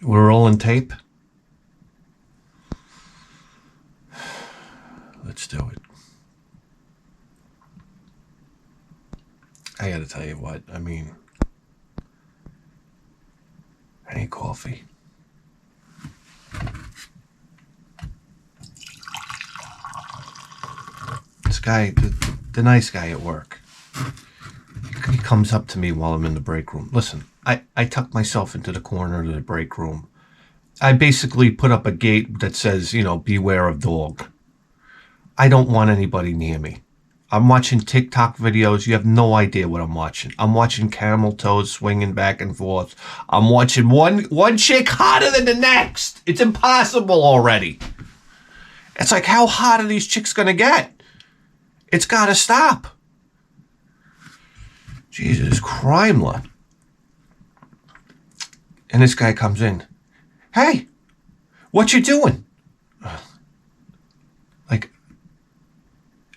We're rolling tape. Let's do it. I gotta tell you what, I mean, I need coffee. This guy, the nice guy at work, he comes up to me while I'm in the break room. Listen, I tuck myself into the corner of the break room. I basically put up a gate that says, beware of dog. I don't want anybody near me. I'm watching TikTok videos. You have no idea what I'm watching. I'm watching camel toes swinging back and forth. I'm watching one chick hotter than the next. It's impossible already. It's like, how hot are these chicks going to get? It's got to stop. Jesus, Crimler. And this guy comes in. Hey, what you doing?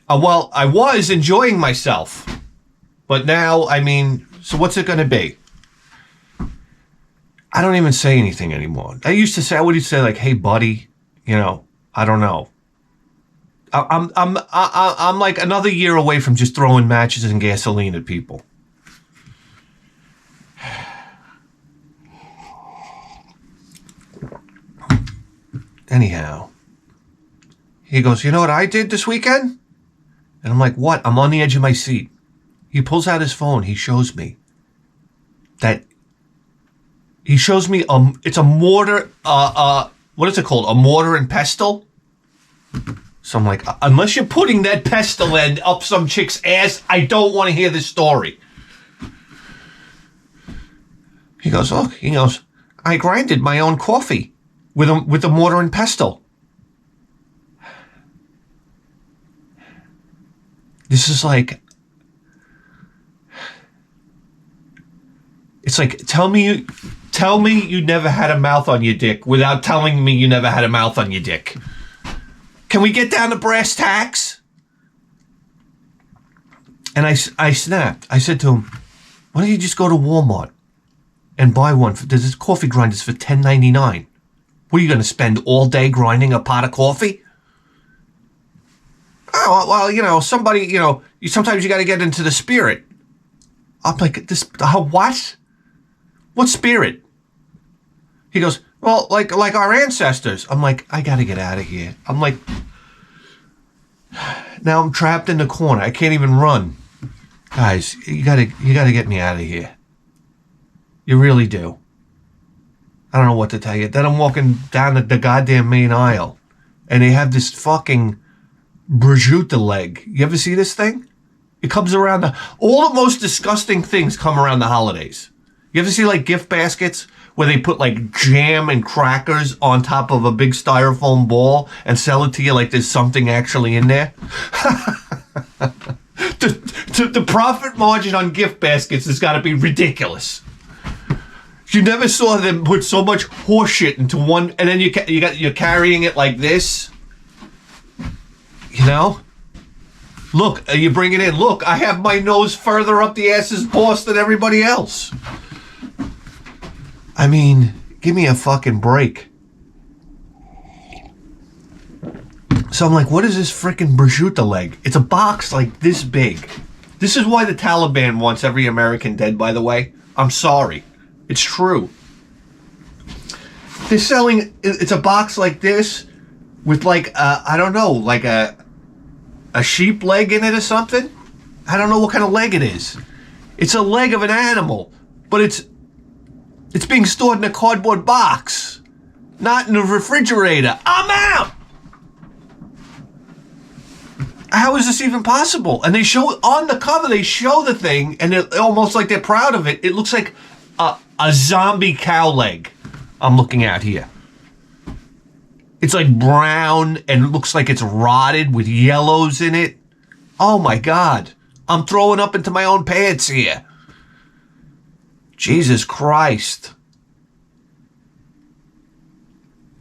Well, I was enjoying myself. But now, so what's it going to be? I don't even say anything anymore. I used to say, like, hey, buddy, I don't know. I'm like another year away from just throwing matches and gasoline at people. Anyhow, he goes, you know what I did this weekend? And I'm like, what? I'm on the edge of my seat. He pulls out his phone. He shows me it's a mortar, what is it called? A mortar and pestle? So I'm like, unless you're putting that pestle end up some chick's ass, I don't want to hear this story. He goes, I grinded my own coffee with a mortar and pestle. This is like, it's like, tell me you never had a mouth on your dick without telling me you never had a mouth on your dick. Can we get down to brass tacks? And I snapped. I said to him, why don't you just go to Walmart and buy one? There's this coffee grinders for $10.99. What, are you going to spend all day grinding a pot of coffee? Oh, well, somebody, sometimes you got to get into the spirit. I'm like, what? What spirit? He goes, well, like our ancestors. I'm like, I got to get out of here. I'm like, now I'm trapped in the corner. I can't even run. Guys, you got to get me out of here. You really do. I don't know what to tell you. Then I'm walking down the goddamn main aisle, and they have this fucking prosciutto leg. You ever see this thing? It comes around all the most disgusting things come around the holidays. You ever see like gift baskets where they put like jam and crackers on top of a big styrofoam ball and sell it to you like there's something actually in there? The profit margin on gift baskets has got to be ridiculous. You never saw them put so much horse shit into one, and then you're carrying it like this. Look, you bring it in. Look, I have my nose further up the ass's boss than everybody else. Give me a fucking break. So I'm like, what is this freaking prosciutto leg? It's a box like this big. This is why the Taliban wants every American dead, by the way. I'm sorry. It's true. They're selling, it's a box like this with like, I don't know, like a sheep leg in it or something. I don't know what kind of leg it is. It's a leg of an animal, but it's being stored in a cardboard box, not in a refrigerator. I'm out. How is this even possible? And they show on the cover, they show the thing, and they're almost like they're proud of it. It looks like a zombie cow leg I'm looking at here. It's like brown and looks like it's rotted with yellows in it. Oh my God. I'm throwing up into my own pants here. Jesus Christ.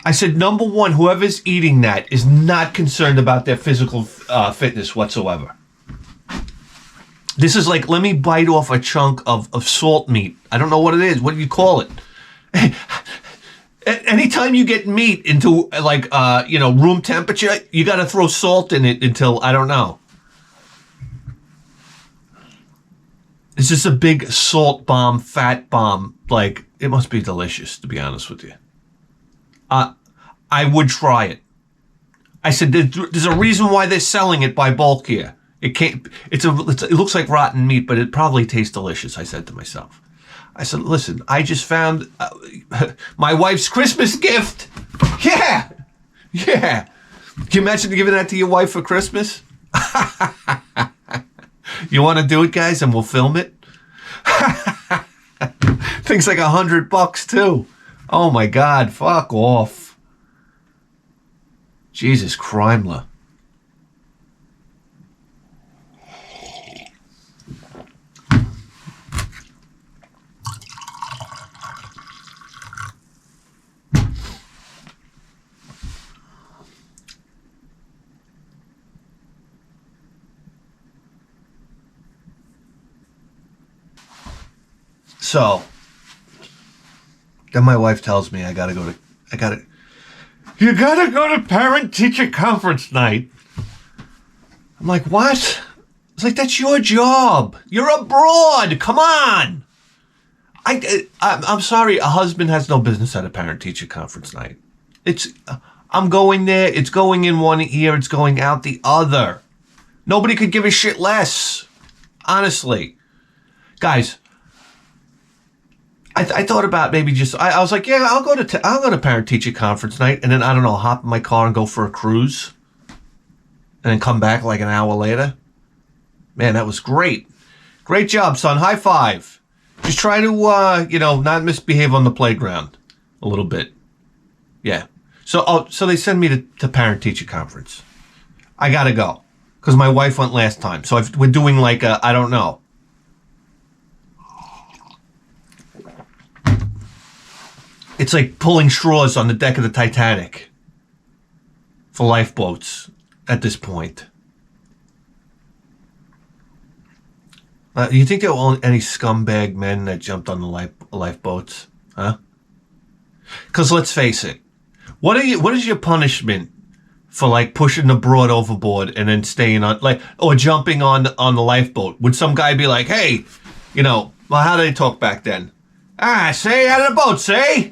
I said, number one, whoever's eating that is not concerned about their physical fitness whatsoever. This is like, let me bite off a chunk of salt meat. I don't know what it is. What do you call it? Anytime you get meat into like room temperature, you got to throw salt in it until I don't know. It's just a big salt bomb, fat bomb. Like, it must be delicious, to be honest with you. I would try it. I said, there's a reason why they're selling it by bulk here. It can't. It looks like rotten meat, but it probably tastes delicious. I said to myself. I said, listen, I just found my wife's Christmas gift. Yeah. Can you imagine giving that to your wife for Christmas? You want to do it, guys, and we'll film it? Things like $100 too. Oh my God, fuck off. Jesus Crimler. So, then my wife tells me you gotta go to parent-teacher conference night. I'm like, what? It's like, that's your job. You're abroad. Come on. I'm sorry. A husband has no business at a parent-teacher conference night. I'm going there. It's going in one ear. It's going out the other. Nobody could give a shit less. Honestly. Guys, I thought about maybe just, I was like, yeah, I'll go to parent-teacher conference night, and then, I don't know, hop in my car and go for a cruise, and then come back like an hour later. Man, that was great. Great job, son. High five. Just try to, not misbehave on the playground a little bit. Yeah. So they send me to parent-teacher conference. I gotta go, because my wife went last time. So we're doing like I don't know. It's like pulling straws on the deck of the Titanic for lifeboats at this point. You think there were any scumbag men that jumped on the lifeboats? Huh? Because let's face it. What is your punishment for like pushing the broad overboard and then staying on or jumping on the lifeboat? Would some guy be like, hey, well, how did they talk back then? Say, out of the boat, say?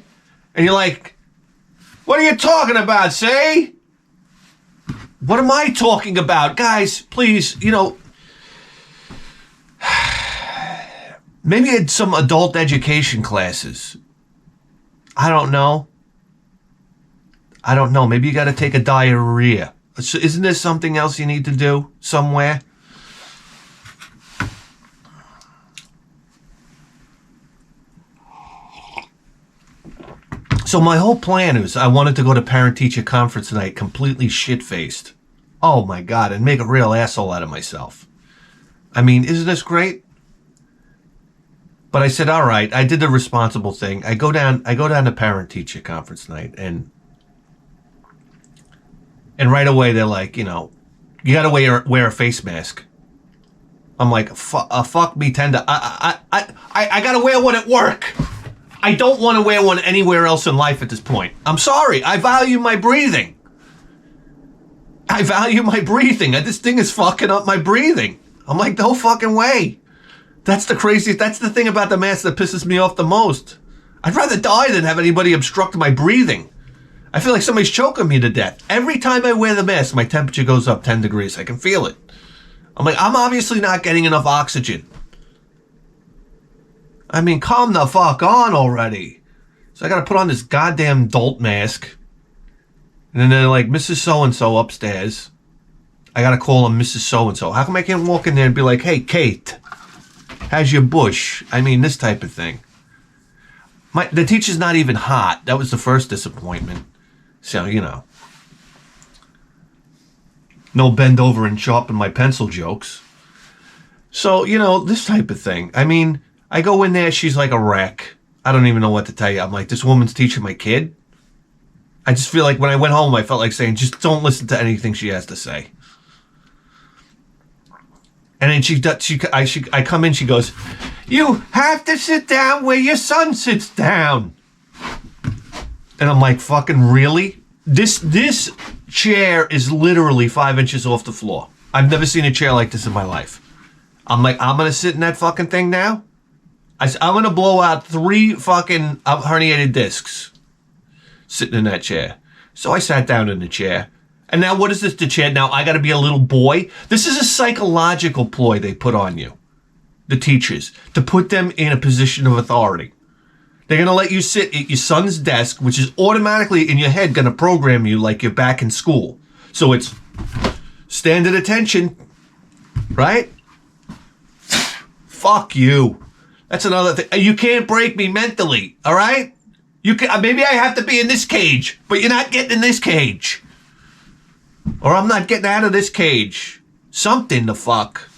And you're like, what are you talking about, say? What am I talking about? Guys, please, maybe it's some adult education classes. I don't know. Maybe you got to take a diarrhea. Isn't there something else you need to do somewhere? So my whole plan is I wanted to go to parent-teacher conference tonight completely shit-faced. Oh my God, and make a real asshole out of myself. I mean, isn't this great? But I said, all right, I did the responsible thing. I go down to parent-teacher conference night, and right away they're like, you got to wear a face mask. I'm like, fuck me tender. I got to wear one at work. I don't want to wear one anywhere else in life at this point. I'm sorry. I value my breathing. This thing is fucking up my breathing. I'm like, no fucking way. That's the thing about the mask that pisses me off the most. I'd rather die than have anybody obstruct my breathing. I feel like somebody's choking me to death. Every time I wear the mask, my temperature goes up 10 degrees. I can feel it. I'm like, I'm obviously not getting enough oxygen. I mean, calm the fuck on already. So I got to put on this goddamn dolt mask. And then they're like, Mrs. So-and-so upstairs. I got to call him Mrs. So-and-so. How come I can't walk in there and be like, hey, Kate, how's your bush? I mean, this type of thing. The teacher's not even hot. That was the first disappointment. So, no bend over and sharpen my pencil jokes. So, this type of thing. I mean, I go in there, she's like a wreck. I don't even know what to tell you. I'm like, this woman's teaching my kid? I just feel like when I went home, I felt like saying, just don't listen to anything she has to say. And then I come in, she goes, you have to sit down where your son sits down. And And I'm like, fucking really? This chair is literally 5 inches off the floor. I've never seen a chair like this in my life. I'm like, I'm going to sit in that fucking thing now? I'm going to blow out 3 fucking herniated discs sitting in that chair. So I sat down in the chair. And now what is this, the chair? Now I got to be a little boy? This is a psychological ploy they put on you, the teachers, to put them in a position of authority. They're going to let you sit at your son's desk, which is automatically in your head going to program you like you're back in school. So it's stand at attention, right? Fuck you. That's another thing. You can't break me mentally, all right? You can, maybe I have to be in this cage, but you're not getting in this cage. Or I'm not getting out of this cage. Something the fuck.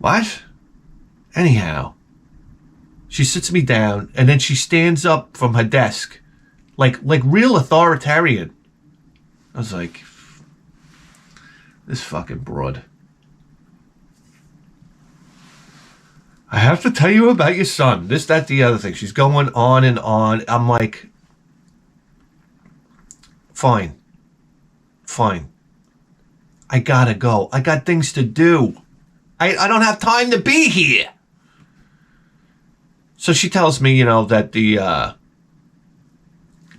What? Anyhow. She sits me down, and then she stands up from her desk. Like real authoritarian. I was like, this fucking broad. I have to tell you about your son. This, that, the other thing. She's going on and on. I'm like, fine. I gotta go. I got things to do. I don't have time to be here. So she tells me, you know, that the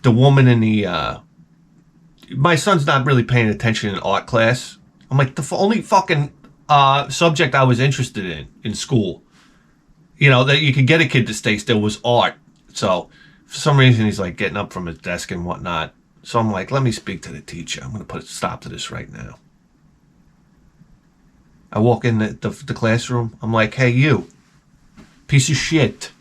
woman in the, my son's not really paying attention in art class. I'm like, the only fucking subject I was interested in school, you know, that you could get a kid to stay still was art. So for some reason he's like getting up from his desk and whatnot. So I'm like, let me speak to the teacher. I'm going to put a stop to this right now. I walk in the classroom. I'm like, hey, you piece of shit.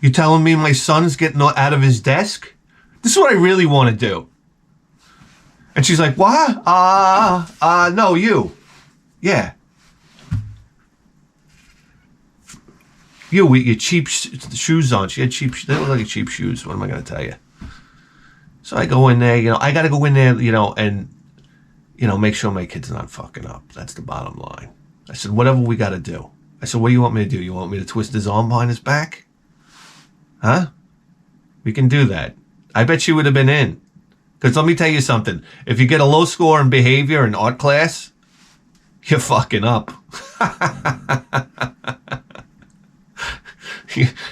You telling me my son's getting out of his desk? This is what I really want to do. And she's like, what? No, you. Yeah. You with your cheap shoes on. She had they look like cheap shoes. What am I going to tell you? So I go in there, you know, I got to go in there, you know, and, you know, make sure my kid's not fucking up. That's the bottom line. I said, whatever we got to do. I said, what do you want me to do? You want me to twist his arm behind his back? Huh? We can do that. I bet she would have been in. Because let me tell you something. If you get a low score in behavior in art class, you're fucking up.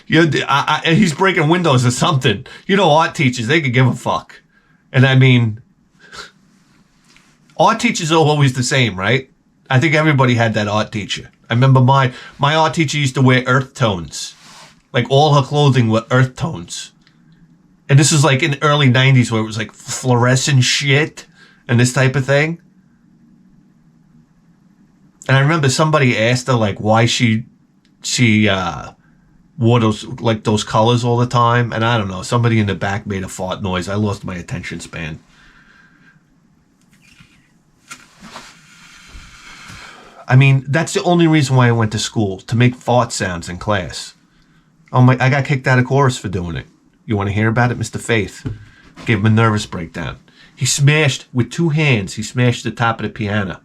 He's breaking windows or something. You know, art teachers, they could give a fuck. And I mean, art teachers are always the same, right? I think everybody had that art teacher. I remember my art teacher used to wear earth tones. Like all her clothing were earth tones. And this was like in the early 90s where it was like fluorescent shit and this type of thing. And I remember somebody asked her like why she wore those colors all the time. And I don't know, somebody in the back made a fart noise. I lost my attention span. I mean, that's the only reason why I went to school, to make fart sounds in class. I got kicked out of chorus for doing it. You want to hear about it? Mr. Faith gave him a nervous breakdown. He smashed, with 2 hands, he smashed the top of the piano.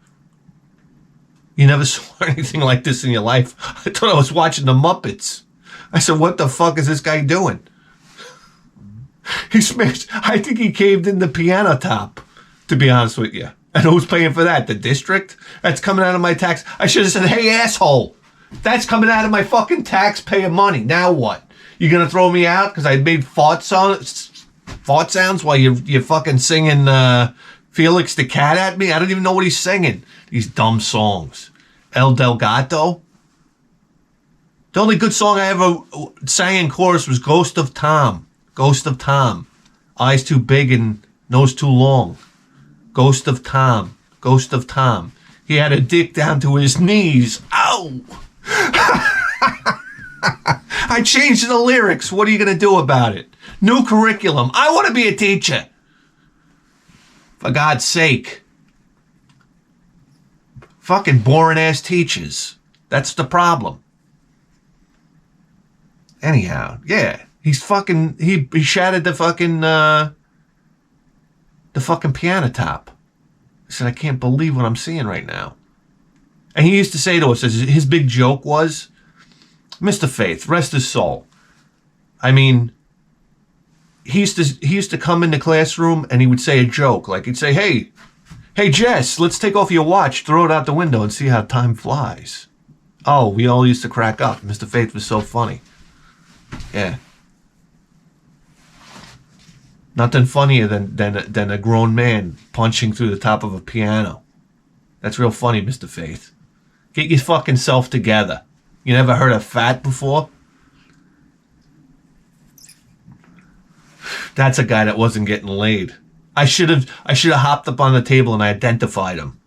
You never saw anything like this in your life. I thought I was watching the Muppets. I said, what the fuck is this guy doing? He smashed, I think he caved in the piano top, to be honest with you. And who's paying for that? The district? That's coming out of my tax. I should have said, hey, asshole. That's coming out of my fucking taxpayer money. Now what? You gonna throw me out because I made fart sounds while you're fucking singing Felix the Cat at me? I don't even know what he's singing. These dumb songs. El Delgato. The only good song I ever sang in chorus was Ghost of Tom. Ghost of Tom. Eyes too big and nose too long. Ghost of Tom. Ghost of Tom. He had a dick down to his knees. Ow! I changed the lyrics. What are you going to do about it? New curriculum. I want to be a teacher. For God's sake. Fucking boring ass teachers. That's the problem. Anyhow, yeah. He's fucking, he shattered the fucking piano top. I said, I can't believe what I'm seeing right now. And he used to say to us, his big joke was, Mr. Faith, rest his soul. I mean, he used to come in the classroom and he would say a joke. Like he'd say, hey Jess, let's take off your watch, throw it out the window and see how time flies. Oh, we all used to crack up. Mr. Faith was so funny. Yeah. Nothing funnier than a grown man punching through the top of a piano. That's real funny, Mr. Faith. Get your fucking self together. You never heard of fat before? That's a guy that wasn't getting laid. I should have hopped up on the table and I identified him.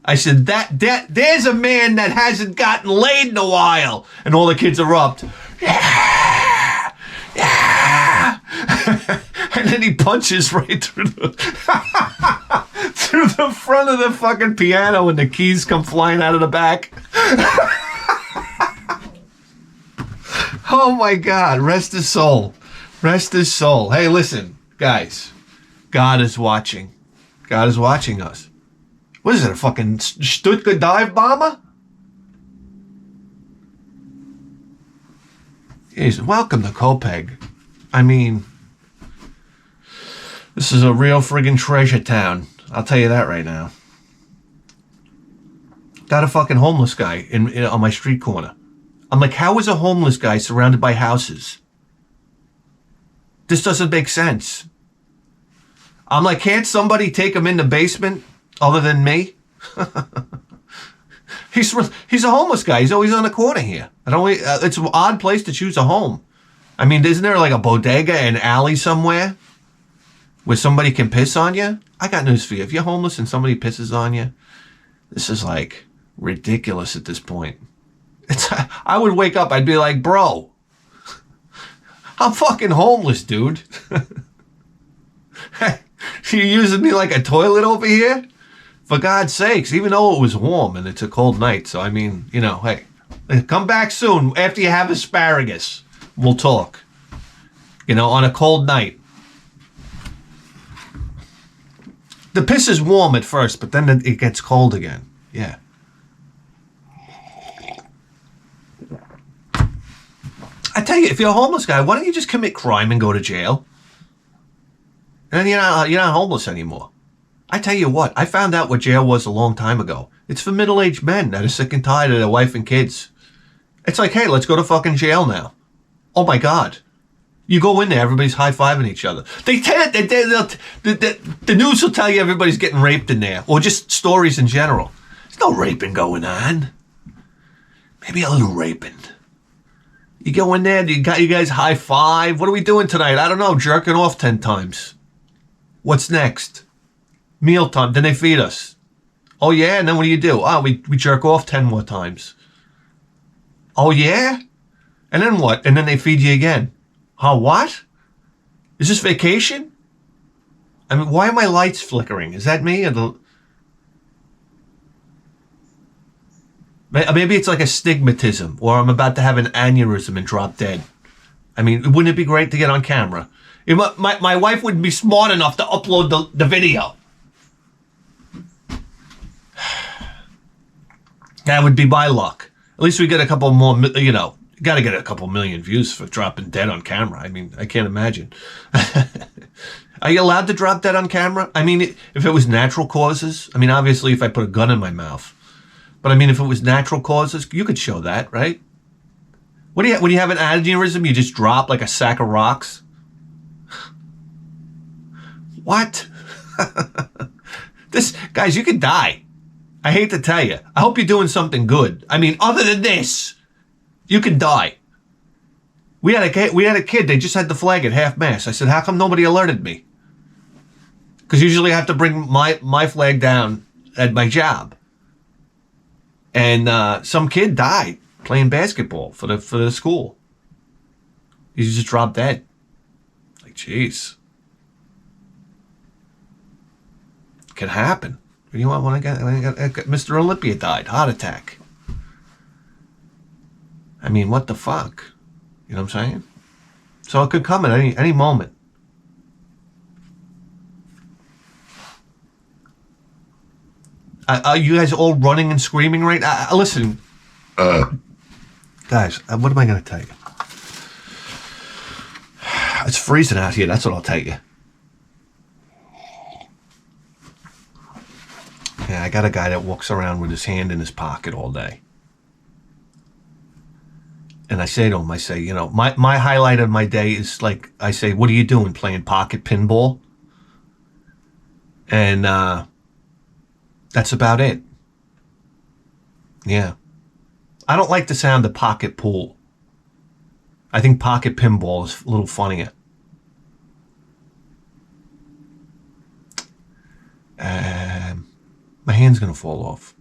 I said, there's a man that hasn't gotten laid in a while. And all the kids erupt. Yeah! Yeah! And then he punches right through through the front of the fucking piano and the keys come flying out of the back. Oh my God, rest his soul. Rest his soul. Hey, listen, guys. God is watching. God is watching us. What is it, a fucking Stuttgart dive bomber? Jeez, welcome to Copeg. I mean, this is a real friggin' treasure town. I'll tell you that right now. Got a fucking homeless guy on my street corner. I'm like, how is a homeless guy surrounded by houses? This doesn't make sense. I'm like, can't somebody take him in the basement other than me? He's a homeless guy. He's always on the corner here. It's an odd place to choose a home. I mean, isn't there like a bodega, an alley somewhere where somebody can piss on you? I got news for you. If you're homeless and somebody pisses on you, this is like ridiculous at this point. I would wake up. I'd be like, bro, I'm fucking homeless, dude. You're using me like a toilet over here? For God's sakes, even though it was warm and it's a cold night. So, I mean, you know, hey, come back soon after you have asparagus. We'll talk. You know, on a cold night. The piss is warm at first, but then it gets cold again. Yeah. I tell you, if you're a homeless guy, why don't you just commit crime and go to jail? And then you're not homeless anymore. I tell you what, I found out what jail was a long time ago. It's for middle-aged men that are sick and tired of their wife and kids. It's like, hey, let's go to fucking jail now. Oh my God. You go in there, everybody's high-fiving each other. The news will tell you everybody's getting raped in there, or just stories in general. There's no raping going on. Maybe a little raping. You go in there, you guys high-five. What are we doing tonight? I don't know, jerking off 10 times. What's next? Mealtime. Then they feed us. Oh, yeah? And then what do? Oh, we jerk off 10 more times. Oh, yeah? And then what? And then they feed you again. Huh, what? Is this vacation? I mean, why are my lights flickering? Is that me? Or maybe it's like astigmatism, or I'm about to have an aneurysm and drop dead. I mean, wouldn't it be great to get on camera? My wife wouldn't be smart enough to upload the video. That would be my luck. At least we get a couple more, you know, got to get a couple million views for dropping dead on camera. I mean, I can't imagine. Are you allowed to drop dead on camera? I mean, if it was natural causes, I mean, obviously if I put a gun in my mouth, but I mean, if it was natural causes, you could show that, right? When you have an aneurysm, you just drop like a sack of rocks? What? Guys, you could die. I hate to tell you. I hope you're doing something good. I mean, other than this, you can die. We had a kid. They just had the flag at half-mast. I said, how come nobody alerted me? Because usually I have to bring my flag down at my job. And some kid died playing basketball for the school. He just dropped dead. Like, jeez. Can happen. You know what? When I got Mr. Olympia died, heart attack. I mean, what the fuck? You know what I'm saying? So it could come at any moment. Are you guys all running and screaming right now? Listen, guys, what am I going to tell you? It's freezing out here, that's what I'll tell you. Yeah, I got a guy that walks around with his hand in his pocket all day. And I say to him, I say, you know, my highlight of my day is like, I say, what are you doing, playing pocket pinball? And that's about it. Yeah. I don't like the sound of pocket pool. I think pocket pinball is a little funnier. My hand's gonna fall off.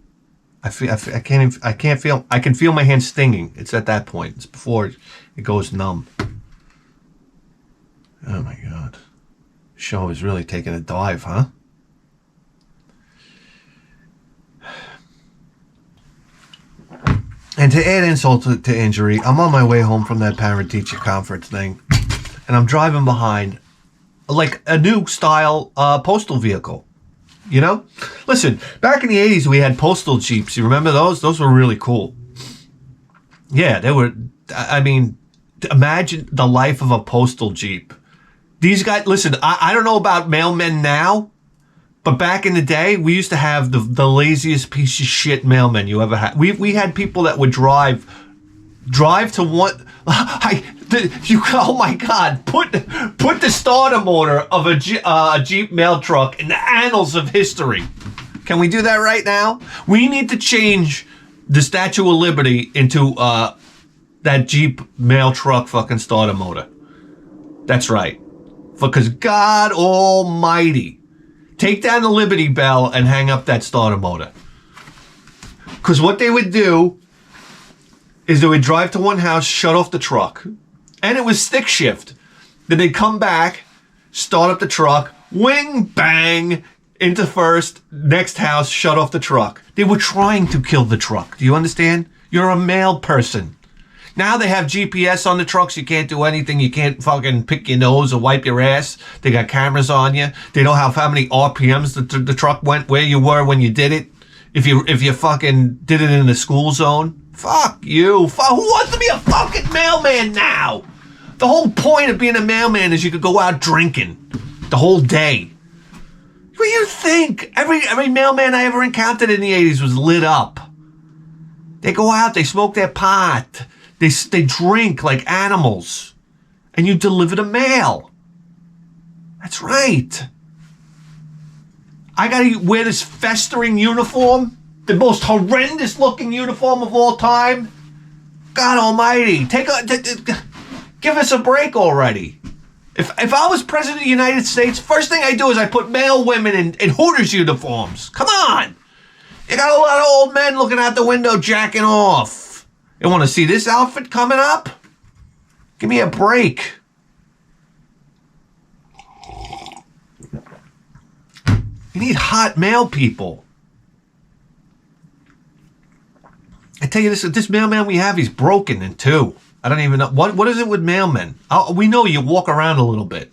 I can feel my hand stinging. It's at that point. It's before it goes numb. Oh my God. Show is really taking a dive, huh? And to add insult to injury, I'm on my way home from that parent-teacher conference thing, and I'm driving behind like a new style postal vehicle. You know? Listen, back in the 80s, we had postal jeeps. You remember those? Those were really cool. Yeah, they were, I mean, imagine the life of a postal jeep. These guys, listen, I don't know about mailmen now, but back in the day, we used to have the laziest piece of shit mailmen you ever had. We had people that would drive to one. Oh my God! Put the starter motor of a Jeep mail truck in the annals of history. Can we do that right now? We need to change the Statue of Liberty into that Jeep mail truck fucking starter motor. That's right. Because God Almighty, take down the Liberty Bell and hang up that starter motor. Because what they would do is they would drive to one house, shut off the truck, and it was stick shift. Then they'd come back, start up the truck, wing, bang, into first, next house, shut off the truck. They were trying to kill the truck. Do you understand? You're a mail person. Now they have GPS on the trucks. You can't do anything. You can't fucking pick your nose or wipe your ass. They got cameras on you. They know how many RPMs the truck went, where you were when you did it. If you fucking did it in the school zone. Fuck you. Who wants to be a fucking mailman now? The whole point of being a mailman is you could go out drinking the whole day. What do you think? Every mailman I ever encountered in the 80s was lit up. They go out, they smoke their pot, they drink like animals, and you deliver the mail. That's right. I gotta wear this festering uniform, the most horrendous looking uniform of all time. God Almighty, give us a break already. If I was president of the United States, first thing I do is I put male women in Hooters uniforms. Come on. You got a lot of old men looking out the window jacking off. You want to see this outfit coming up? Give me a break. You need hot male people. I tell you this mailman we have, he's broken in two. I don't even know. What is it with mailmen? We know you walk around a little bit.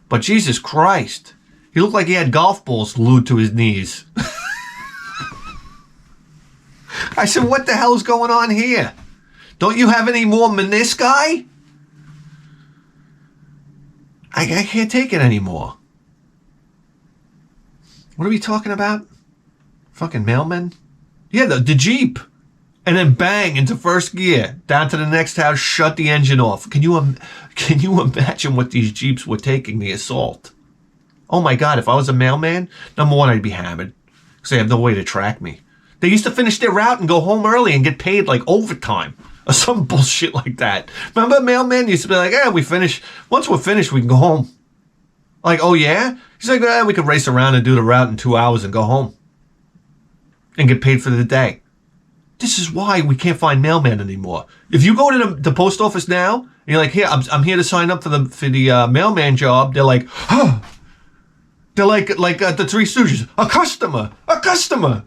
But Jesus Christ. He looked like he had golf balls glued to his knees. I said, what the hell is going on here? Don't you have any more menisci? I can't take it anymore. What are we talking about? Fucking mailmen? Yeah, the Jeep. And then bang into first gear, down to the next house, shut the engine off. Can you imagine what these Jeeps were taking the assault? Oh my God, if I was a mailman, number one, I'd be hammered. Because they have no way to track me. They used to finish their route and go home early and get paid like overtime. Or some bullshit like that. Remember mailman used to be like, we finish. Once we're finished, we can go home. Like, oh yeah? He's like, we could race around and do the route in 2 hours and go home. And get paid for the day. This is why we can't find mailmen anymore. If you go to the post office now, and you're like, here, I'm here to sign up for the mailman job. They're like, they're like the Three Stooges. A customer.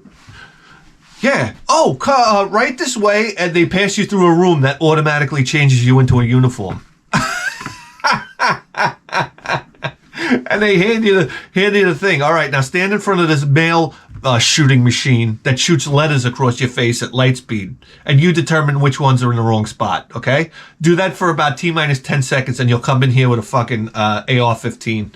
Yeah. Oh, right this way, and they pass you through a room that automatically changes you into a uniform. And they hand you the thing. All right, now stand in front of this mail shooting machine that shoots letters across your face at light speed, and you determine which ones are in the wrong spot, okay? Do that for about T-minus 10 seconds, and you'll come in here with a fucking AR-15.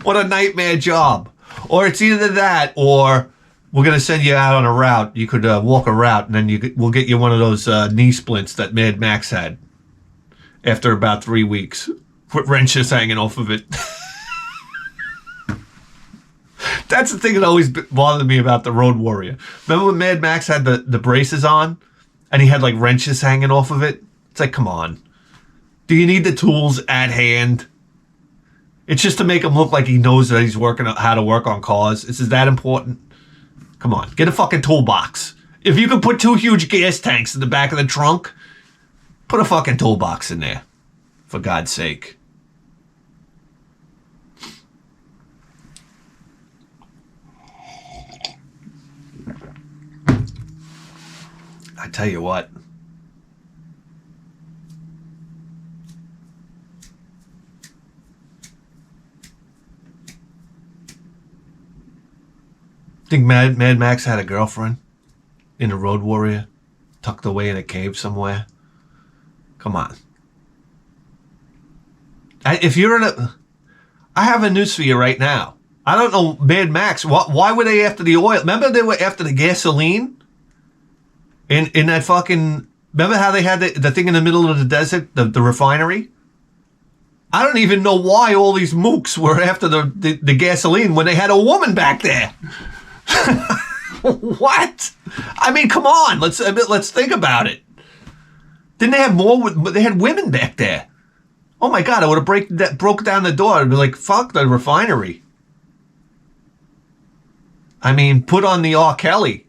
What a nightmare job. Or it's either that, or we're going to send you out on a route. You could walk a route, and then we'll get you one of those knee splints that Mad Max had after about 3 weeks, with wrenches hanging off of it. That's the thing that always bothered me about the Road Warrior. Remember when Mad Max had the braces on, and he had like wrenches hanging off of it? It's like, come on. Do you need the tools at hand? It's just to make him look like he knows that he's working out how to work on cars. Is that important? Come on, get a fucking toolbox. If you could put 2 huge gas tanks in the back of the trunk, put a fucking toolbox in there. For God's sake. I tell you what. Think Mad Max had a girlfriend in a Road Warrior, tucked away in a cave somewhere? Come on. If you're in a... I have a news for you right now. I don't know, Mad Max, why were they after the oil? Remember they were after the gasoline? In that fucking... Remember how they had the thing in the middle of the desert? The refinery? I don't even know why all these mooks were after the gasoline when they had a woman back there. What? I mean, come on. Let's think about it. Didn't they have more? They had women back there. Oh my God! I would have broke down the door and be like, "Fuck the refinery." I mean, put on the R. Kelly.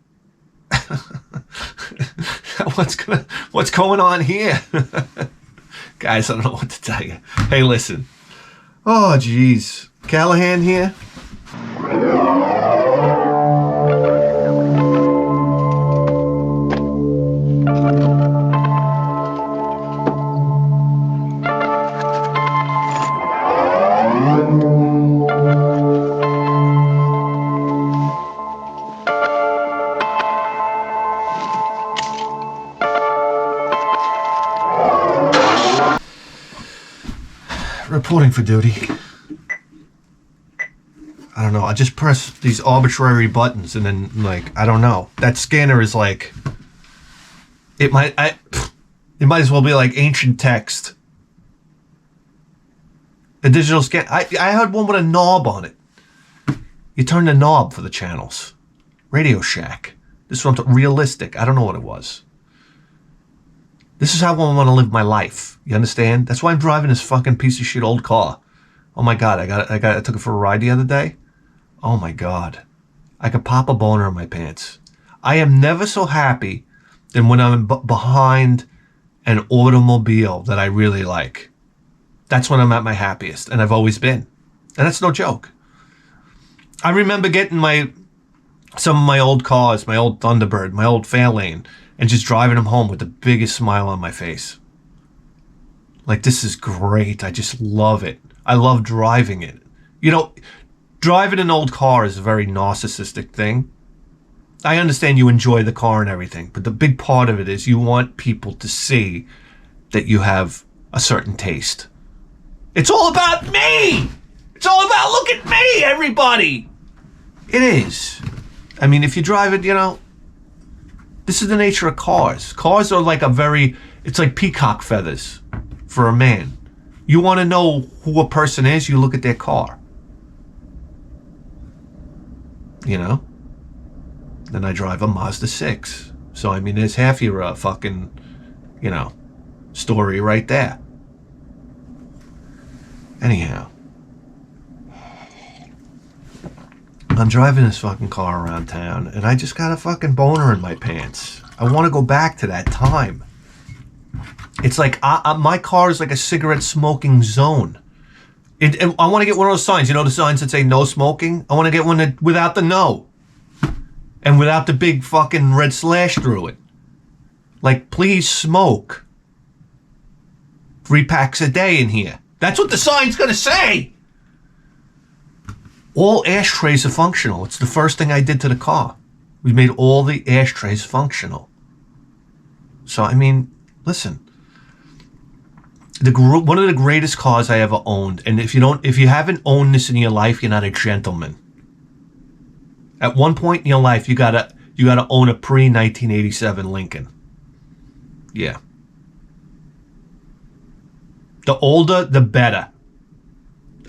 What's going on here? Guys, I don't know what to tell you. Hey, listen. Oh, geez. Callahan here. Reporting for duty. I don't know. I just press these arbitrary buttons and then, like, I don't know. That scanner is like, it might as well be like ancient text. A digital scan. I had one with a knob on it. You turn the knob for the channels. Radio Shack. This is realistic. I don't know what it was. This is how I want to live my life. You understand? That's why I'm driving this fucking piece of shit old car. Oh my God, I took it for a ride the other day. Oh my God. I could pop a boner in my pants. I am never so happy than when I'm behind an automobile that I really like. That's when I'm at my happiest, and I've always been. And that's no joke. I remember getting some of my old cars, my old Thunderbird, my old Fairlane, and just driving them home with the biggest smile on my face. Like, this is great. I just love it. I love driving it. You know, driving an old car is a very narcissistic thing. I understand you enjoy the car and everything, but the big part of it is you want people to see that you have a certain taste. It's all about me! It's all about, look at me, everybody! It is. I mean, if you drive it, you know, this is the nature of cars. Cars are like it's like peacock feathers for a man. You want to know who a person is, you look at their car. You know? Then I drive a Mazda 6. So, I mean, there's half your fucking, you know, story right there. Anyhow. I'm driving this fucking car around town, and I just got a fucking boner in my pants. I want to go back to that time. It's like, my car is like a cigarette smoking zone. And I want to get one of those signs. You know the signs that say no smoking? I want to get one without the no. And without the big fucking red slash through it. Like, please smoke. 3 packs a day in here. That's what the sign's going to say. All ashtrays are functional. It's the first thing I did to the car. We made all the ashtrays functional. So, I mean, listen. One of the greatest cars I ever owned, and if you haven't owned this in your life, you're not a gentleman. At one point in your life, you gotta own a pre-1987 Lincoln. Yeah. The older, the better.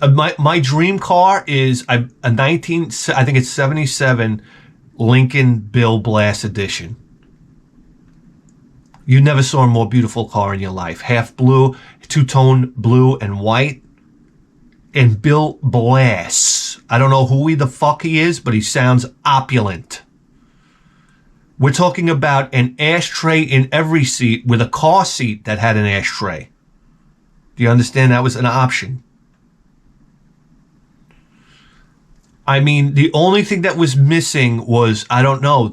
My dream car is I think it's 77 Lincoln Bill Blass Edition. You never saw a more beautiful car in your life. Half blue, two-tone blue and white. And Bill Blass. I don't know who the fuck he is, but he sounds opulent. We're talking about an ashtray in every seat with a car seat that had an ashtray. Do you understand? That was an option. I mean, the only thing that was missing was, I don't know,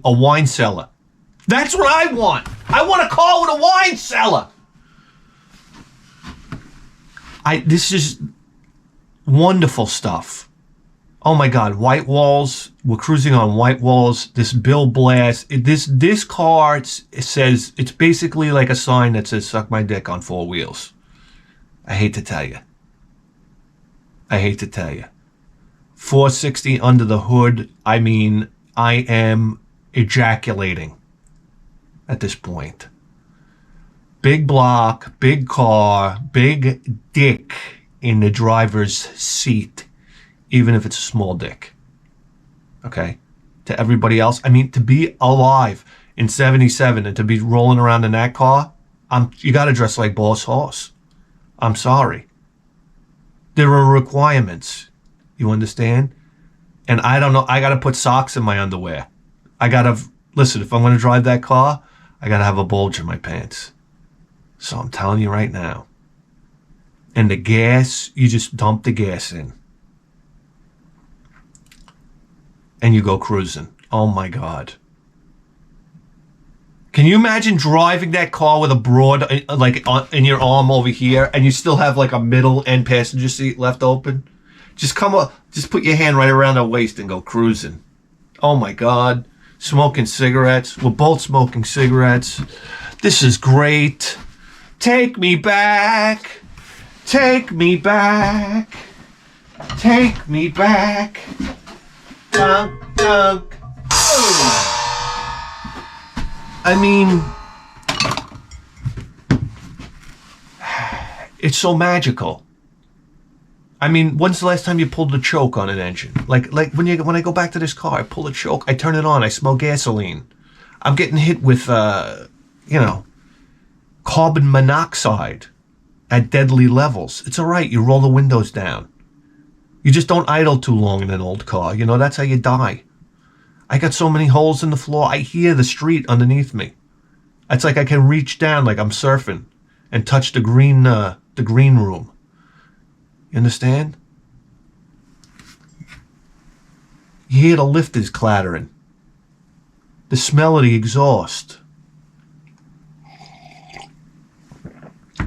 a wine cellar. That's what I want. I want a car with a wine cellar. This is wonderful stuff. Oh my God, white walls. We're cruising on white walls. This Bill Blass. This car, it says, it's basically like a sign that says, suck my dick on four wheels. I hate to tell you. 460 under the hood. I mean, I am ejaculating at this point. Big block, big car, big dick in the driver's seat, even if it's a small dick. Okay? To everybody else, I mean, to be alive in 77 and to be rolling around in that car, you got to dress like Boss Hoss. I'm sorry. There are requirements. You understand? And I don't know. I got to put socks in my underwear. Listen, if I'm going to drive that car, I got to have a bulge in my pants. So I'm telling you right now. And the gas, you just dump the gas in. And you go cruising. Oh my God. Can you imagine driving that car with a broad, in your arm over here, and you still have like a middle and passenger seat left open? Just put your hand right around the waist and go cruising. Oh my God. Smoking cigarettes. We're both smoking cigarettes. This is great. Take me back. Take me back. Take me back. Dunk, dunk. Oh. I mean, it's so magical. I mean, when's the last time you pulled the choke on an engine? Like when I go back to this car, I pull the choke, I turn it on, I smell gasoline. I'm getting hit with, carbon monoxide at deadly levels. It's all right. You roll the windows down. You just don't idle too long in an old car. That's how you die. I got so many holes in the floor. I hear the street underneath me. It's like I can reach down like I'm surfing and touch the green room. You understand? You hear the lifters clattering. The smell of the exhaust.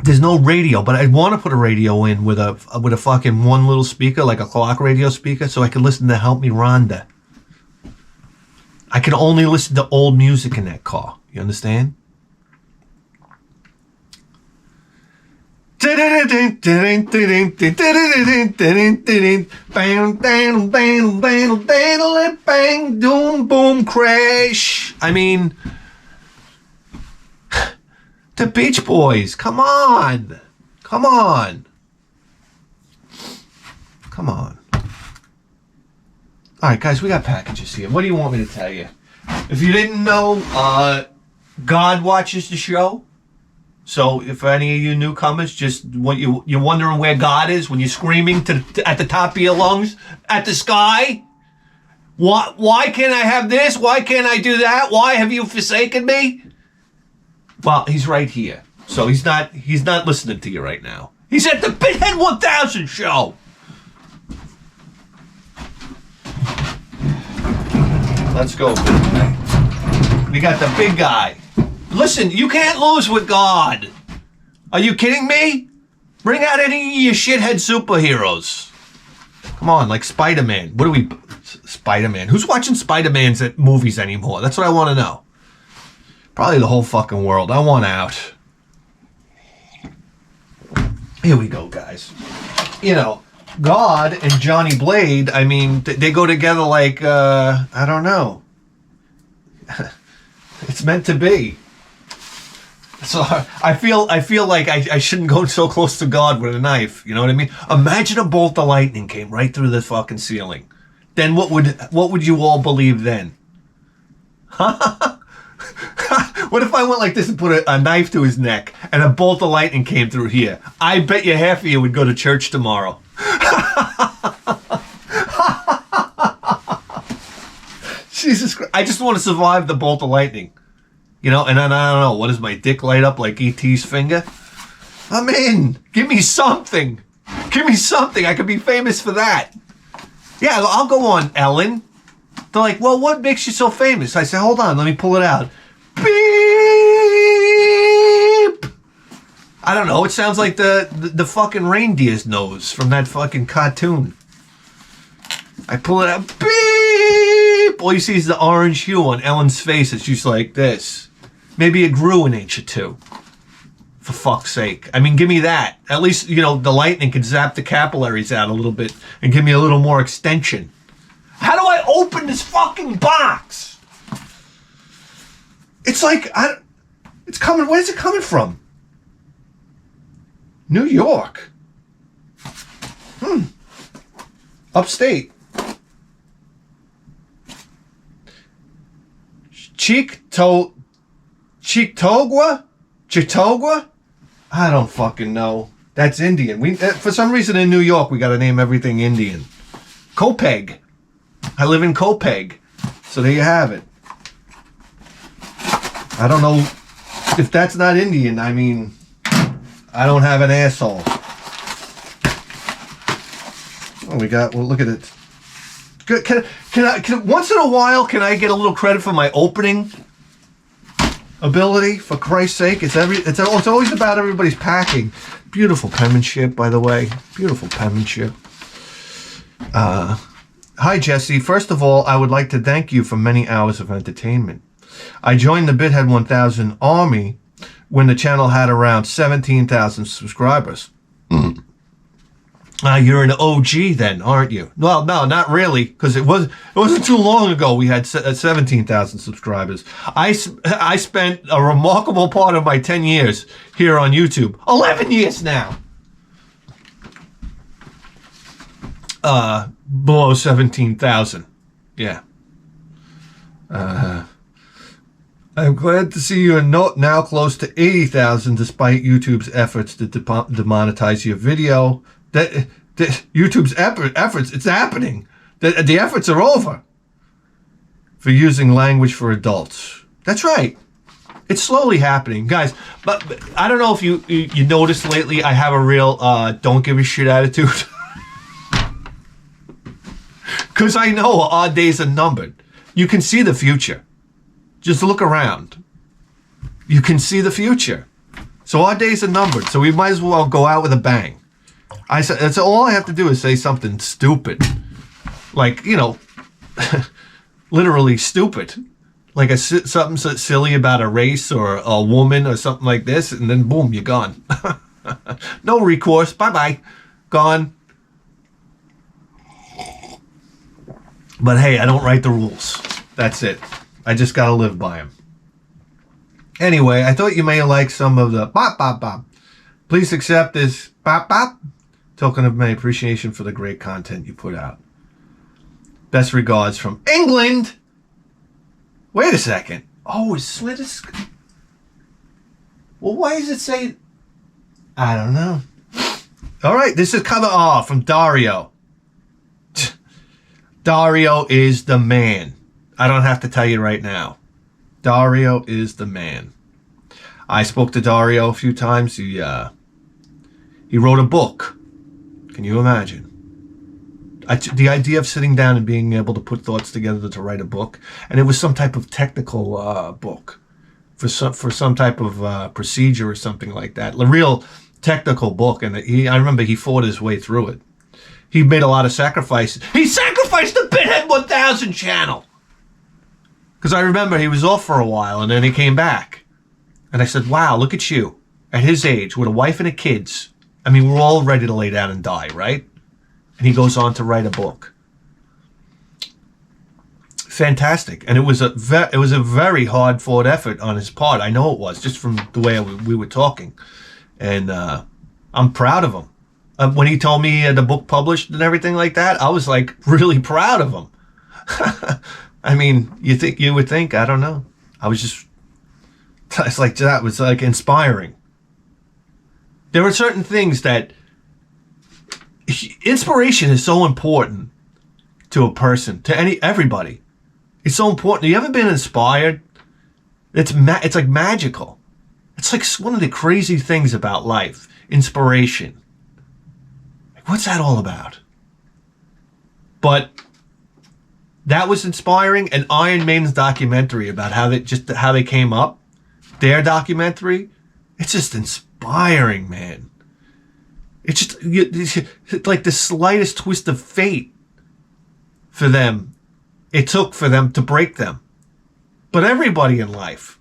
There's no radio, but I want to put a radio in with a fucking one little speaker, like a clock radio speaker, so I can listen to Help Me Rhonda. I can only listen to old music in that car. You understand? Bang, doom, boom, crash. I mean, the Beach Boys. Come on. Come on. Come on. All right, guys, we got packages here. What do you want me to tell you? If you didn't know, God watches the show. So if any of you newcomers, just you're wondering where God is when you're screaming at the top of your lungs at the sky. Why can't I have this? Why can't I do that? Why have you forsaken me? Well, he's right here. So he's not listening to you right now. He's at the Pinhead 1000 show. Let's go, big guy. We got the big guy. Listen, you can't lose with God. Are you kidding me? Bring out any of your shithead superheroes. Come on, like Spider-Man. What are we... Spider-Man. Who's watching Spider-Mans at movies anymore? That's what I want to know. Probably the whole fucking world. I want out. Here we go, guys. You know, God and Johnny Blade, I mean, they go together like, I don't know. It's meant to be. So I feel like I shouldn't go so close to God with a knife. You know what I mean? Imagine a bolt of lightning came right through the fucking ceiling. Then what would you all believe then? What if I went like this and put a knife to his neck and a bolt of lightning came through here? I bet you half of you would go to church tomorrow. Jesus Christ. I just want to survive the bolt of lightning. You know, and then I don't know, what does my dick light up like E.T.'s finger? I'm in. Give me something. Give me something. I could be famous for that. Yeah, I'll go on Ellen. They're like, well, what makes you so famous? I say, hold on, let me pull it out. Beep! I don't know, it sounds like the fucking reindeer's nose from that fucking cartoon. I pull it out. Beep! All you see is the orange hue on Ellen's face. It's just like this. Maybe it grew an inch or two. For fuck's sake. I mean, give me that. At least, you know, the lightning can zap the capillaries out a little bit and give me a little more extension. How do I open this fucking box? It's like, it's coming, where's it coming from? New York. Upstate. Chitogua? I don't fucking know. That's Indian. For some reason in New York, we got to name everything Indian. Copeg. I live in Copeg. So there you have it. I don't know if that's not Indian. I mean, I don't have an asshole. Oh, well, look at it. Can I once in a while, can I get a little credit for my opening ability? For Christ's sake, it's always about everybody's packing. Beautiful penmanship, by the way. Beautiful penmanship. Hi, Jesse. First of all, I would like to thank you for many hours of entertainment. I joined the Bithead 1000 Army when the channel had around 17,000 subscribers. You're an OG then, aren't you? Well, no, not really, because it wasn't too long ago we had 17,000 subscribers. I spent a remarkable part of my 10 years here on YouTube. 11 years now. Below 17,000. Yeah. I'm glad to see you are now close to 80,000 despite YouTube's efforts to demonetize your video. That YouTube's efforts, it's happening. The efforts are over for using language for adults. That's right. It's slowly happening, guys. But I don't know if you noticed lately, I have a real don't give a shit attitude. Because I know our days are numbered. You can see the future. Just look around. You can see the future. So our days are numbered. So we might as well go out with a bang. I said, that's all I have to do is say something stupid. Like, you know, literally stupid. Like something so silly about a race or a woman or something like this. And then boom, you're gone. No recourse. Bye-bye. Gone. But hey, I don't write the rules. That's it. I just gotta live by them. Anyway, I thought you may like some of the bop bop bop. Please accept this bop bop token of my appreciation for the great content you put out. Best regards from England. Wait a second. Oh, is slit is. Well, why does it say? I don't know. All right, this is coming off from Dario. Dario is the man. I don't have to tell you right now. Dario is the man. I spoke to Dario a few times. He wrote a book. Can you imagine? The idea of sitting down and being able to put thoughts together to write a book, and it was some type of technical book for some type of procedure or something like that. A real technical book, and I remember he fought his way through it. he made a lot of sacrifices. He sacrificed the Bithead 1000 channel. Because I remember he was off for a while and then he came back. And I said, wow, look at you. At his age, with a wife and a kids. I mean, we're all ready to lay down and die, right? And he goes on to write a book. Fantastic. And it was a very hard fought effort on his part. I know it was, just from the way we were talking. And I'm proud of him. When he told me he had the book published and everything like that, I was like really proud of him. I mean, you would think, I don't know. I was just, it's like, that was like inspiring. There are certain things that, inspiration is so important to a person, to everybody. It's so important. You ever been inspired? It's like magical. It's like one of the crazy things about life, inspiration. What's that all about? But that was inspiring. And Iron Maiden's documentary about how they came up, their documentary, it's just inspiring, man. It's just like the slightest twist of fate for them. It took for them to break them. But everybody in life,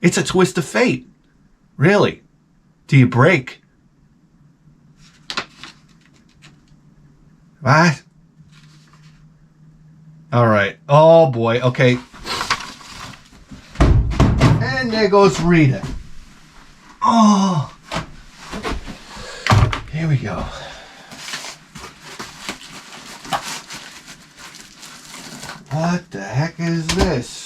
it's a twist of fate. Really. Do you break? What? All right. Oh, boy. Okay. And there goes Rita. Oh. Here we go. What the heck is this?